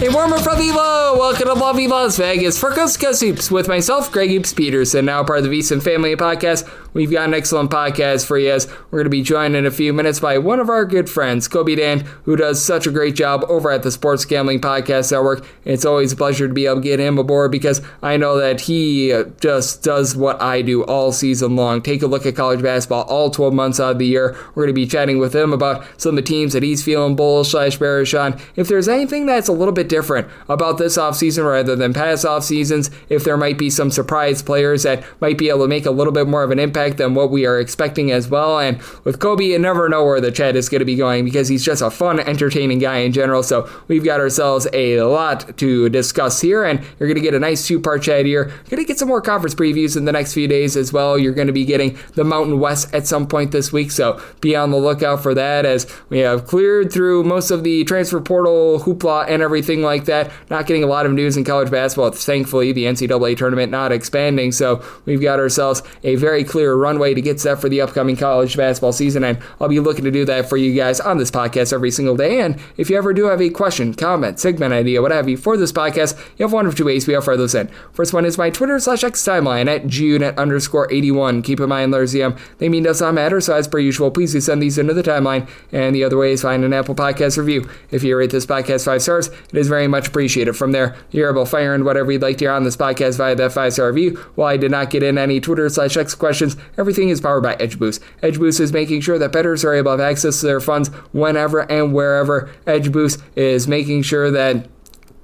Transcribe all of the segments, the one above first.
A warmer from Viva! Welcome to lovely Las Vegas for Coast to Coast Hoops with myself, Greg Hoops Peterson, now part of the VSiN Family Podcast. We've got an excellent podcast for you as we're going to be joined in a few minutes by one of our good friends, Colby Dant, who does such a great job over at the Sports Gambling Podcast Network. It's always a pleasure to be able to get him aboard because I know that he just does what I do all season long. Take a look at college basketball all 12 months out of the year. We're going to be chatting with him about some of the teams that he's feeling bullish/bearish on. If there's anything that's a little bit different about this offseason rather than past off seasons, if there might be some surprise players that might be able to make a little bit more of an impact than what we are expecting as well. And with Colby, you never know where the chat is going to be going because he's just a fun, entertaining guy in general. So we've got ourselves a lot to discuss here, and you're going to get a nice two-part chat here. You're going to get some more conference previews in the next few days as well. You're going to be getting the Mountain West at some point this week, so be on the lookout for that as we have cleared through most of the transfer portal hoopla and everything like that. Not getting a lot of news in college basketball. Thankfully, the NCAA tournament not expanding, so we've got ourselves a very clear runway to get set for the upcoming college basketball season, and I'll be looking to do that for you guys on this podcast every single day. And if you ever do have a question, comment, segment idea, what have you for this podcast, you have one of two ways we offer those in. First one is my Twitter/X timeline at gunit_81. Keep in mind, they mean does not matter, so as per usual, please do send these into the timeline. And the other way is find an Apple Podcast review. If you rate this podcast 5 stars, it is very much appreciated. From there, you're able to fire in whatever you'd like to hear on this podcast via that 5-star review. While I did not get in any Twitter/X questions, everything is powered by EdgeBoost. EdgeBoost is making sure that bettors are able to have access to their funds whenever and wherever. EdgeBoost is making sure that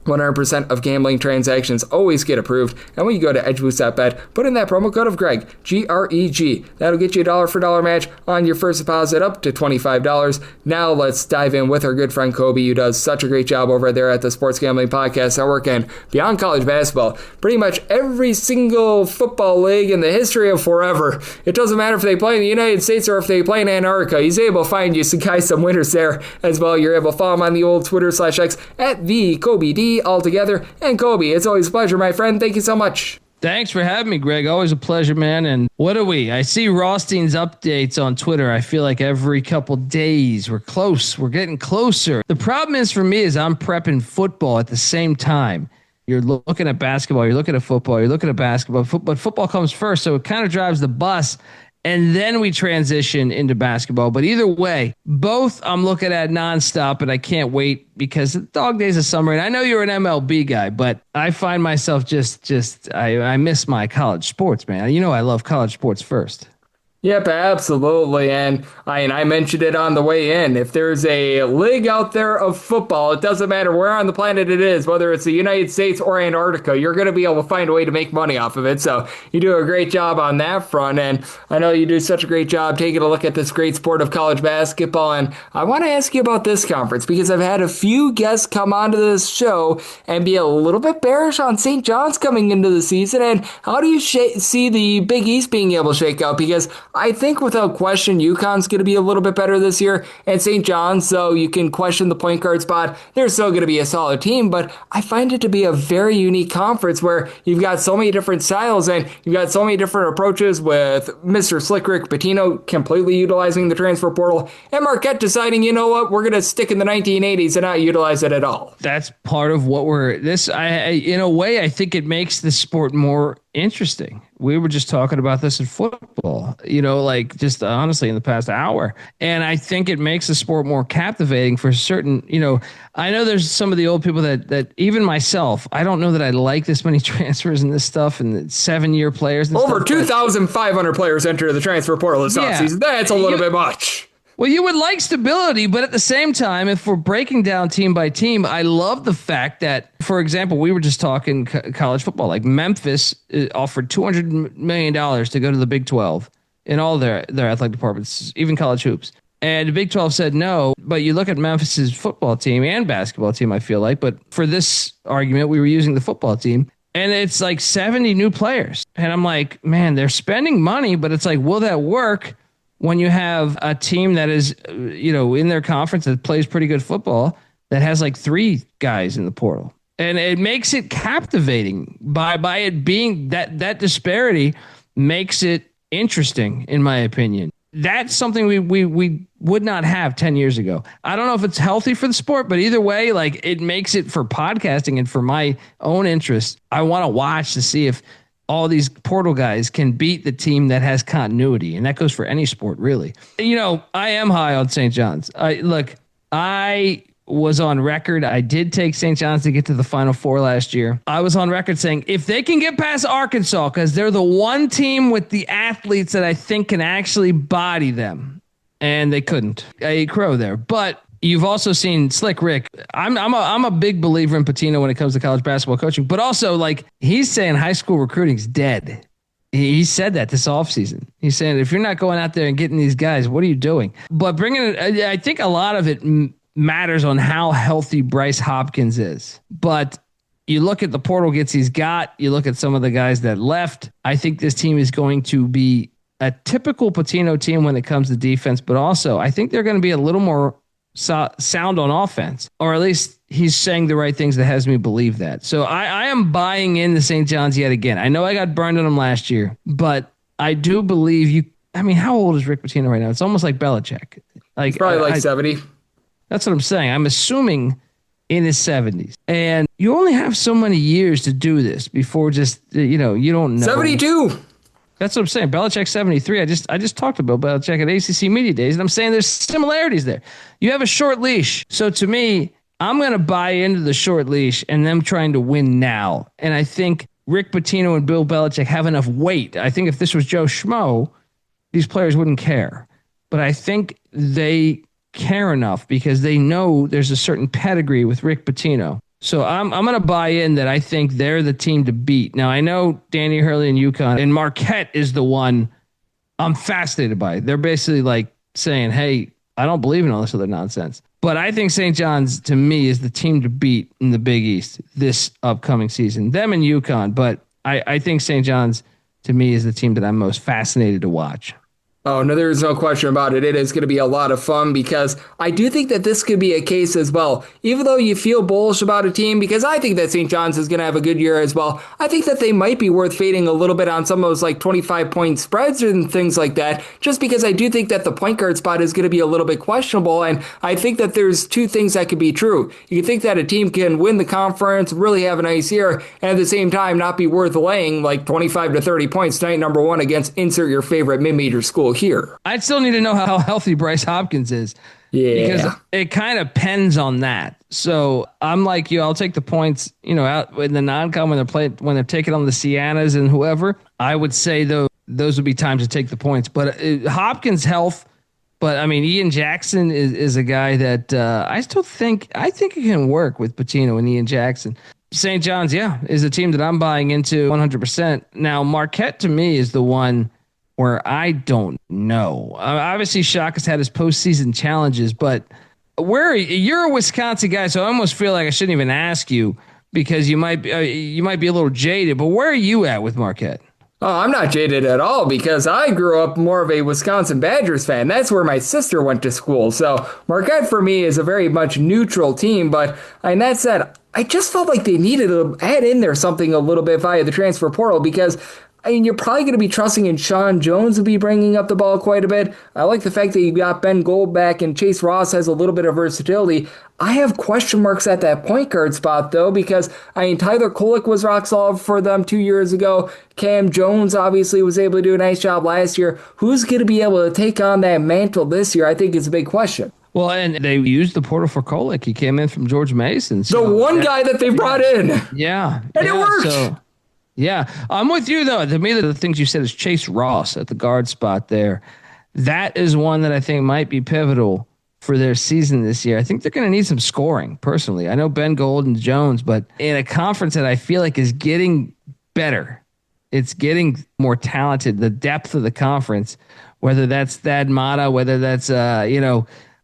100% of gambling transactions always get approved. And when you go to edgeboost.bet, put in that promo code of Greg, G-R-E-G. That'll get you a dollar for dollar match on your first deposit up to $25. Now let's dive in with our good friend Colby, who does such a great job over there at the Sports Gambling Podcast Network and beyond college basketball. Pretty much every single football league in the history of forever. It doesn't matter if they play in the United States or if they play in Antarctica. He's able to find you some winners there as well. You're able to follow him on the old Twitter/X at the Colby D altogether. And Colby, it's always a pleasure, my friend. Thank you so much. Thanks for having me, Greg. Always a pleasure, man. And what are we? I see Rothstein's updates on Twitter. I feel like every couple days we're close. We're getting closer. The problem is for me is I'm prepping football at the same time. You're looking at basketball, you're looking at football, you're looking at basketball, but football comes first. So it kind of drives the bus. And then we transition into basketball. But either way, both I'm looking at nonstop, and I can't wait because the dog days of summer. And I know you're an MLB guy, but I find myself I miss my college sports, man. You know I love college sports first. Yep, absolutely. And I mentioned it on the way in. If there's a league out there of football, it doesn't matter where on the planet it is, whether it's the United States or Antarctica, you're going to be able to find a way to make money off of it. So you do a great job on that front. And I know you do such a great job taking a look at this great sport of college basketball. And I want to ask you about this conference because I've had a few guests come onto this show and be a little bit bearish on St. John's coming into the season. And how do you see the Big East being able to shake out? Because I think without question, UConn's going to be a little bit better this year. And St. John's, though you can question the point guard spot, they're still going to be a solid team. But I find it to be a very unique conference where you've got so many different styles and you've got so many different approaches with Mr. Slick Rick Pitino completely utilizing the transfer portal and Marquette deciding, you know what, we're going to stick in the 1980s and not utilize it at all. That's part of what in a way, I think it makes the sport more interesting. We were just talking about this in football, like just honestly in the past hour. And I think it makes the sport more captivating for certain, I know there's some of the old people that even myself, I don't know that I like this many transfers and this stuff and the 7-year players. And over 2,500 players enter the transfer portal this offseason. That's a little bit much. Well, you would like stability, but at the same time, if we're breaking down team by team, I love the fact that, for example, we were just talking college football. Like Memphis offered $200 million to go to the Big 12 in all their athletic departments, even college hoops. And the Big 12 said no, but you look at Memphis's football team and basketball team, I feel like. But for this argument, we were using the football team. And it's like 70 new players. And I'm like, man, they're spending money, but it's like, will that work when you have a team that is, in their conference that plays pretty good football that has like 3 guys in the portal? And it makes it captivating by it being that disparity makes it interesting, in my opinion. that's something we would not have 10 years ago. I don't know if it's healthy for the sport, but either way, like it makes it for podcasting and for my own interest. I want to watch to see if all these portal guys can beat the team that has continuity. And that goes for any sport, really. You know, I am high on St. John's. I was on record. I did take St. John's to get to the Final Four last year. I was on record saying if they can get past Arkansas, because they're the one team with the athletes that I think can actually body them, and they couldn't. I ate crow there. But you've also seen Slick Rick. I'm a big believer in Pitino when it comes to college basketball coaching, but also like he's saying high school recruiting's dead. He said that this offseason. He's saying if you're not going out there and getting these guys, what are you doing? But bringing it, I think a lot of it matters on how healthy Bryce Hopkins is. But you look at the portal gets he's got, you look at some of the guys that left. I think this team is going to be a typical Pitino team when it comes to defense, but also I think they're going to be a little more sound on offense, or at least he's saying the right things that has me believe that. So I am buying into St. John's yet again. I know I got burned on him last year, but I do believe you. I mean, how old is Rick Pitino right now? It's almost like Belichick. Like probably 70. That's what I'm saying. I'm assuming in his 70s. And you only have so many years to do this before just, you don't know. 72. That's what I'm saying. Belichick 73. I just talked about Belichick at ACC Media Days, and I'm saying there's similarities there. You have a short leash. So to me, I'm going to buy into the short leash and them trying to win now. And I think Rick Pitino and Bill Belichick have enough weight. I think if this was Joe Schmo, these players wouldn't care. But I think they care enough because they know there's a certain pedigree with Rick Pitino. So I'm going to buy in that I think they're the team to beat. Now, I know Danny Hurley and UConn, and Marquette is the one I'm fascinated by. They're basically like saying, hey, I don't believe in all this other nonsense. But I think St. John's, to me, is the team to beat in the Big East this upcoming season. Them and UConn, but I think St. John's, to me, is the team that I'm most fascinated to watch. Oh, no, there's no question about it. It is going to be a lot of fun because I do think that this could be a case as well. Even though you feel bullish about a team, because I think that St. John's is going to have a good year as well, I think that they might be worth fading a little bit on some of those like 25-point spreads and things like that, just because I do think that the point guard spot is going to be a little bit questionable. And I think that there's two things that could be true. You can think that a team can win the conference, really have a nice year, and at the same time not be worth laying like 25 to 30 points night number one against insert your favorite mid-major school here. I'd still need to know how healthy Bryce Hopkins is. Yeah. Because it kind of depends on that. So I'm like you, I'll take the points, out in the non-con when they're taking on the Siennas and whoever. I would say though those would be times to take the points. But Hopkins' health, but I mean Ian Jackson is a guy that I think it can work with Pitino and Ian Jackson. St. John's, is a team that I'm buying into 100%. Now Marquette to me is the one where I don't know. Obviously, Shaka's had his postseason challenges, but you're a Wisconsin guy, so I almost feel like I shouldn't even ask you because you might be a little jaded. But where are you at with Marquette? Oh, I'm not jaded at all because I grew up more of a Wisconsin Badgers fan. That's where my sister went to school. So Marquette for me is a very much neutral team. But that said, I just felt like they needed to add in there something a little bit via the transfer portal because you're probably going to be trusting in Sean Jones to be bringing up the ball quite a bit. I like the fact that you got Ben Gold back and Chase Ross has a little bit of versatility. I have question marks at that point guard spot, though, because Tyler Kolek was rock solid for them 2 years ago. Cam Jones obviously was able to do a nice job last year. Who's going to be able to take on that mantle this year? I think is a big question. Well, and they used the portal for Kolek. He came in from George Mason. So the one guy that they brought in. Yeah. And it worked. Yeah, I'm with you, though. To me, the things you said is Chase Ross at the guard spot there. That is one that I think might be pivotal for their season this year. I think they're going to need some scoring, personally. I know Ben Gold and Jones, but in a conference that I feel like is getting better, it's getting more talented, the depth of the conference, whether that's Thad Matta, whether that's,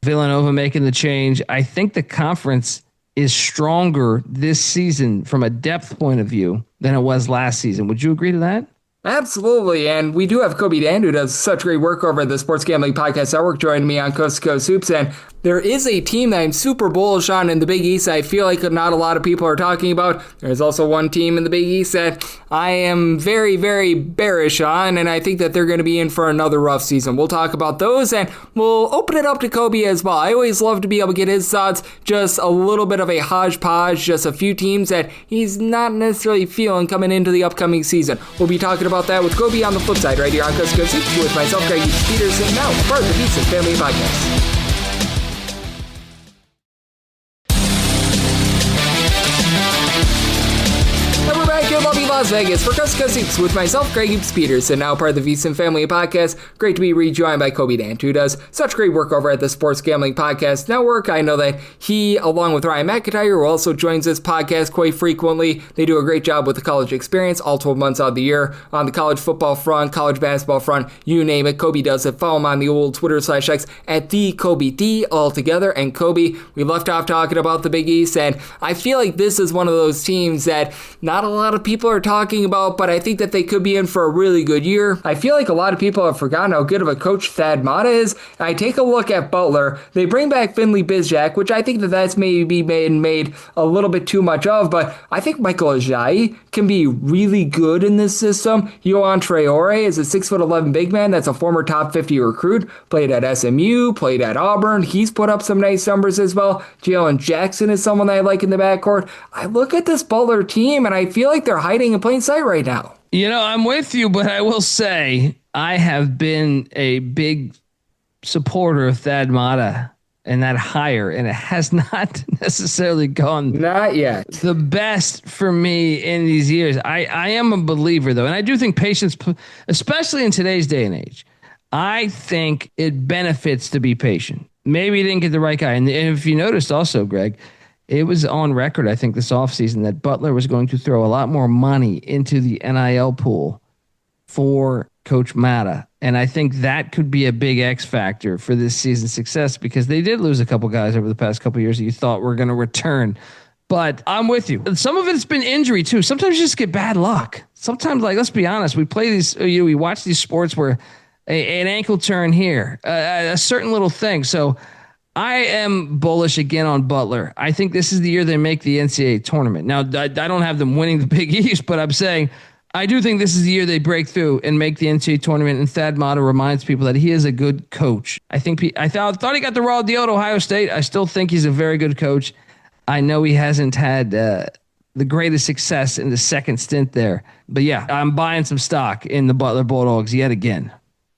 Villanova making the change. I think the conference is stronger this season from a depth point of view than it was last season. Would you agree to that? Absolutely, and we do have Colby Dant, who does such great work over at the Sports Gambling Podcast Network, joining me on Coast to Coast Hoops, and there is a team that I'm super bullish on in the Big East. I feel like not a lot of people are talking about. There's also one team in the Big East that I am very, very bearish on, and I think that they're going to be in for another rough season. We'll talk about those, and we'll open it up to Colby as well. I always love to be able to get his thoughts, just a little bit of a hodgepodge, just a few teams that he's not necessarily feeling coming into the upcoming season. We'll be talking about that with Colby on the flip side right here on Coast to Coast Hoops with myself, Greg Peterson, now part of the Beats and Family Podcast. Las Vegas for Coast to Coast Hoops with myself, Greg Peterson, now part of the VSiN Family Podcast. Great to be rejoined by Colby Dant, who does such great work over at the Sports Gambling Podcast Network. I know that he, along with Ryan McIntyre, who also joins this podcast quite frequently, they do a great job with the college experience all 12 months out of the year. On the college football front, college basketball front, you name it, Colby does it. Follow him on the old Twitter/X at @TheColbyD altogether. And Colby, we left off talking about the Big East, and I feel like this is one of those teams that not a lot of people are talking about, but I think that they could be in for a really good year. I feel like a lot of people have forgotten how good of a coach Thad Matta is. I take a look at Butler. They bring back Finley Bizjack, which I think that that's maybe made a little bit too much of, but I think Michael Ajayi can be really good in this system. Yohan Traore is a 6'11" big man that's a former top 50 recruit, played at SMU, played at Auburn. He's put up some nice numbers as well. Jalen Jackson is someone that I like in the backcourt. I look at this Butler team and I feel like they're hiding in plain sight right now. You know, I'm with you, but I will say I have been a big supporter of Thad Matta and that hire, and it has not necessarily gone not yet the best for me in these years. I am a believer, though, and I do think patience, especially in today's day and age, I think it benefits to be patient. Maybe you didn't get the right guy. And if you noticed also, Greg, it was on record, I think, this offseason that Butler was going to throw a lot more money into the NIL pool for Coach Matta. And I think that could be a big X factor for this season's success because they did lose a couple guys over the past couple of years that you thought were going to return. But I'm with you. Some of it's been injury, too. Sometimes you just get bad luck. Sometimes, like, let's be honest, we play these, we watch these sports where an ankle turn here, a certain little thing. So I am bullish again on Butler. I think this is the year they make the NCAA tournament. Now, I don't have them winning the Big East, but I'm saying I do think this is the year they break through and make the NCAA tournament, and Thad Matta reminds people that he is a good coach. I thought he got the raw deal at Ohio State. I still think he's a very good coach. I know he hasn't had the greatest success in the second stint there. But yeah, I'm buying some stock in the Butler Bulldogs yet again.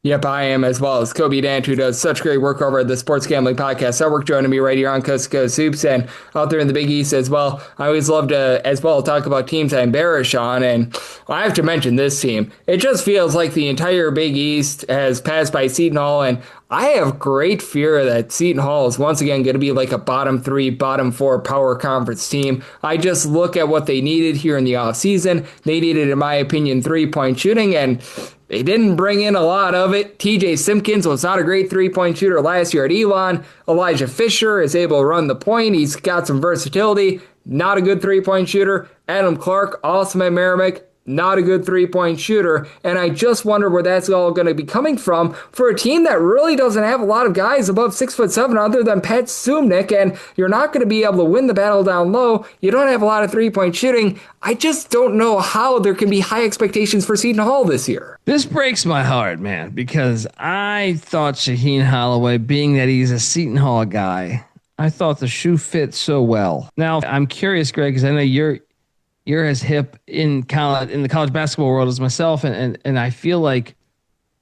Yep, I am, as well as Colby Dant, who does such great work over at the Sports Gambling Podcast Network, joining me right here on Coast to Coast Hoops and out there in the Big East as well. I always love to, as well, talk about teams I'm bearish on, and I have to mention this team. It just feels like the entire Big East has passed by Seton Hall, and I have great fear that Seton Hall is once again going to be like a bottom 3, bottom 4 power conference team. I just look at what they needed here in the offseason. They needed, in my opinion, 3-point shooting, and they didn't bring in a lot of it. TJ Simpkins was not a great 3-point shooter last year at Elon. Elijah Fisher is able to run the point. He's got some versatility. Not a good 3-point shooter. Adam Clark, awesome at Merrimack. Not a good 3-point shooter. And I just wonder where that's all going to be coming from for a team that really doesn't have a lot of guys above 6'7" other than Pat Sumnick. And you're not going to be able to win the battle down low. You don't have a lot of 3-point shooting. I just don't know how there can be high expectations for Seton Hall this year. This breaks my heart, man, because I thought Shaheen Holloway, being that he's a Seton Hall guy, I thought the shoe fit so well. Now, I'm curious, Greg, because I know you're as hip in the college basketball world as myself, and I feel like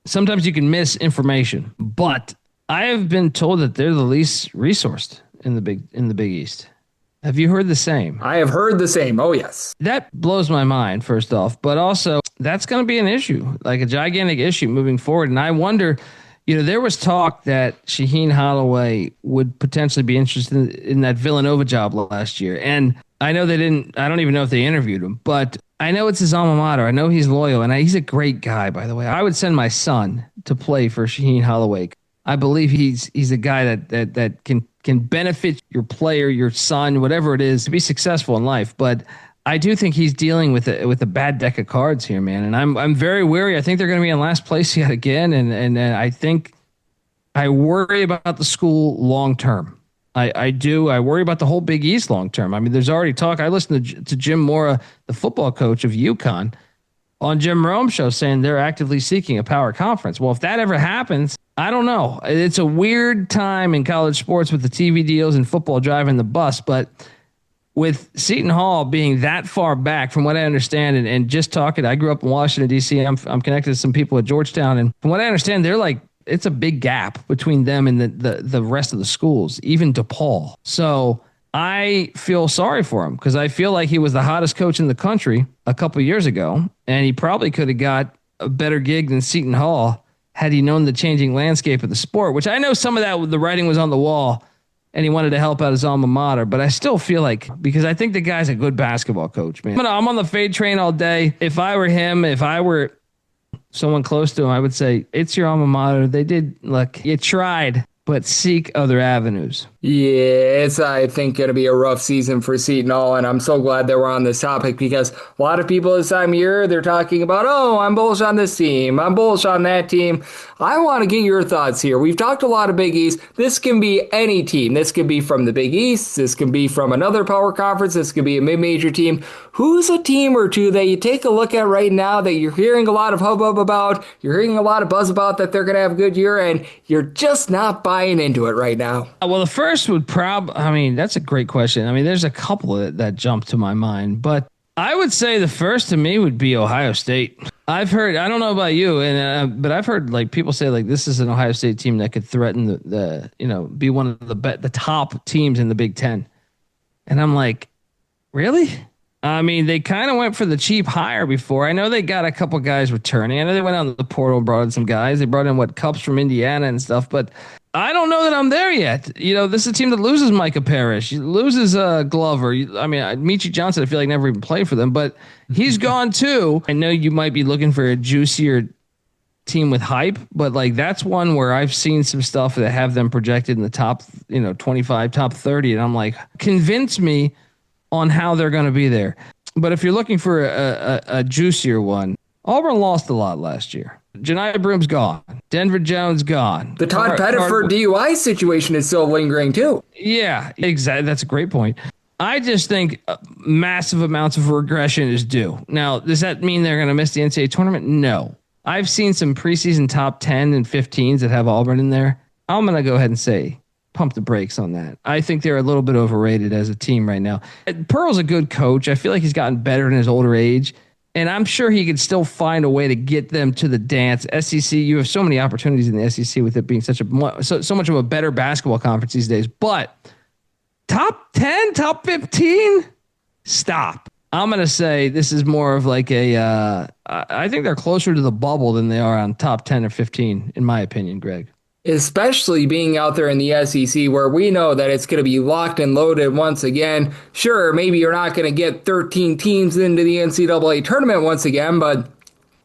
sometimes you can miss information. But I have been told that they're the least resourced in the Big East. Have you heard the same? I have heard the same. Oh, yes. That blows my mind, first off. But also, that's going to be an issue, like a gigantic issue moving forward. And I wonder, there was talk that Shaheen Holloway would potentially be interested in that Villanova job last year. And I know they didn't. I don't even know if they interviewed him, but I know it's his alma mater. I know he's loyal, and he's a great guy, by the way. I would send my son to play for Shaheen Holloway. I believe he's a guy that can benefit your player, your son, whatever it is, to be successful in life. But I do think he's dealing with a bad deck of cards here, man. And I'm very wary. I think they're going to be in last place yet again, and I think I worry about the school long term. I do. I worry about the whole Big East long term. I mean, there's already talk. I listened to Jim Mora, the football coach of UConn, on Jim Rome's show saying they're actively seeking a power conference. Well, if that ever happens, I don't know. It's a weird time in college sports with the TV deals and football driving the bus, but with Seton Hall being that far back, from what I understand, and just talking, I grew up in Washington, D.C. I'm connected to some people at Georgetown, and from what I understand, they're like, it's a big gap between them and the rest of the schools, even DePaul. So I feel sorry for him because I feel like he was the hottest coach in the country a couple of years ago, and he probably could have got a better gig than Seton Hall had he known the changing landscape of the sport, which I know some of that, the writing was on the wall, and he wanted to help out his alma mater. But I still feel like, because I think the guy's a good basketball coach, man. I'm on the fade train all day. If I were him, if I were someone close to him, I would say, it's your alma mater. They did, look, you tried, but seek other avenues. Yeah, it's, I think, going to be a rough season for Seton Hall, and I'm so glad that we're on this topic because a lot of people this time of year, they're talking about, oh, I'm bullish on this team, I'm bullish on that team. I want to get your thoughts here. We've talked a lot of Big East. This can be any team. This could be from the Big East. This can be from another power conference. This could be a mid-major team. Who's a team or two that you take a look at right now that you're hearing a lot of hubbub about, you're hearing a lot of buzz about, that they're going to have a good year, and you're just not buying into it right now? Well, the first would that's a great question. I mean, there's a couple that jump to my mind, but I would say the first to me would be Ohio State. I've heard, I don't know about you, but I've heard like people say like this is an Ohio State team that could threaten be one of the top teams in the Big Ten. And I'm like, really? I mean, they kind of went for the cheap hire before. I know they got a couple guys returning. I know they went out in the portal and brought in some guys. They brought in Cups from Indiana and stuff, but I don't know that I'm there yet. This is a team that loses Micah Parrish, loses Glover. Michi Johnson, I feel like never even played for them, but he's gone too. I know you might be looking for a juicier team with hype, but like that's one where I've seen some stuff that have them projected in the top, 25, top 30, and I'm like, convince me on how they're going to be there. But if you're looking for a juicier one, Auburn lost a lot last year. Janai Broom's gone. Denver Jones gone. The Todd Pettiford DUI situation is still lingering too. Yeah, exactly. That's a great point. I just think massive amounts of regression is due. Now, does that mean they're going to miss the NCAA tournament? No. I've seen some preseason top 10 and 15s that have Auburn in there. I'm going to go ahead and say pump the brakes on that. I think they're a little bit overrated as a team right now. Pearl's a good coach. I feel like he's gotten better in his older age. And I'm sure he could still find a way to get them to the dance. SEC, you have so many opportunities in the SEC with it being so much of a better basketball conference these days. But top 10, top 15, stop. I'm going to say this is more of like I think they're closer to the bubble than they are on top 10 or 15, in my opinion, Greg. Especially being out there in the SEC where we know that it's going to be locked and loaded once again. Sure, maybe you're not going to get 13 teams into the NCAA tournament once again, but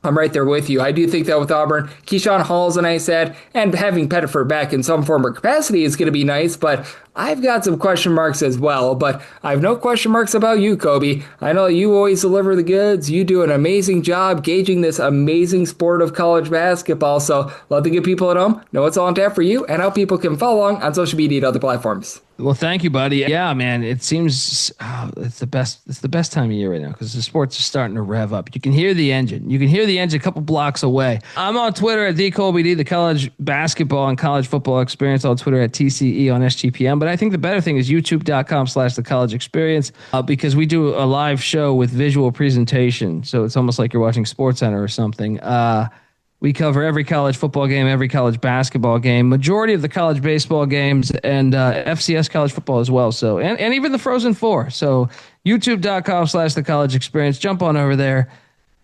I'm right there with you. I do think that with Auburn, Keyshawn Hall's a nice add, and having Pettiford back in some form or capacity is going to be nice, but I've got some question marks as well, but I have no question marks about you, Kobe. I know you always deliver the goods. You do an amazing job gauging this amazing sport of college basketball, so love the good people at home know what's all on tap for you and how people can follow along on social media and other platforms. Well, thank you, buddy. Yeah, man, it seems it's the best time of year right now because the sports are starting to rev up. You can hear the engine. You can hear the engine a couple blocks away. I'm on Twitter at @TheColbyD, the college basketball and college football experience, on Twitter at TCE on SGPN. But I think the better thing is youtube.com/the college experience because we do a live show with visual presentation. So it's almost like you're watching SportsCenter or something. We cover every college football game, every college basketball game, majority of the college baseball games, and FCS college football as well. So, and even the Frozen Four. So youtube.com/the college experience. Jump on over there.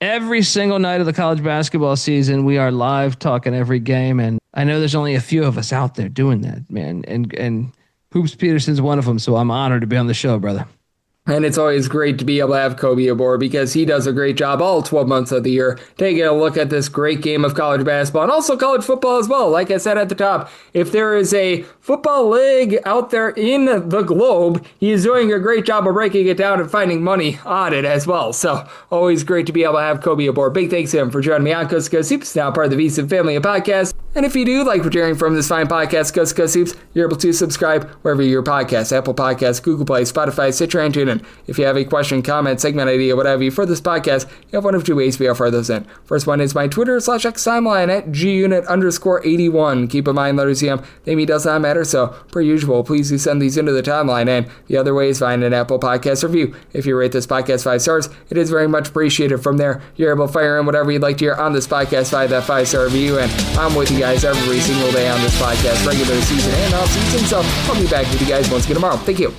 Every single night of the college basketball season, we are live talking every game. And I know there's only a few of us out there doing that, man. And Hoops Peterson's one of them. So I'm honored to be on the show, brother. And it's always great to be able to have Kobe aboard because he does a great job all 12 months of the year taking a look at this great game of college basketball and also college football as well. Like I said at the top, if there is a football league out there in the globe, he is doing a great job of breaking it down and finding money on it as well. So always great to be able to have Kobe aboard. Big thanks to him for joining me on Coast to Coast Hoops, now part of the VSiN family of podcasts. And if you do like what you're hearing from this fine podcast, Coast to Coast Hoops, you're able to subscribe wherever your podcast, Apple Podcasts, Google Play, Spotify, Stitcher, and TuneIn. If you have a question, comment, segment idea, whatever you for this podcast, you have one of two ways we offer those in. First one is my Twitter/X timeline at gunit_81. Keep in mind, letters EM, name does not matter, so per usual, please do send these into the timeline. And the other way is find an Apple Podcast review. If you rate this podcast 5 stars, it is very much appreciated. From there, you're able to fire in whatever you'd like to hear on this podcast via that 5-star review. And I'm with you guys every single day on this podcast, regular season and off season. So I'll be back with you guys once again tomorrow. Thank you.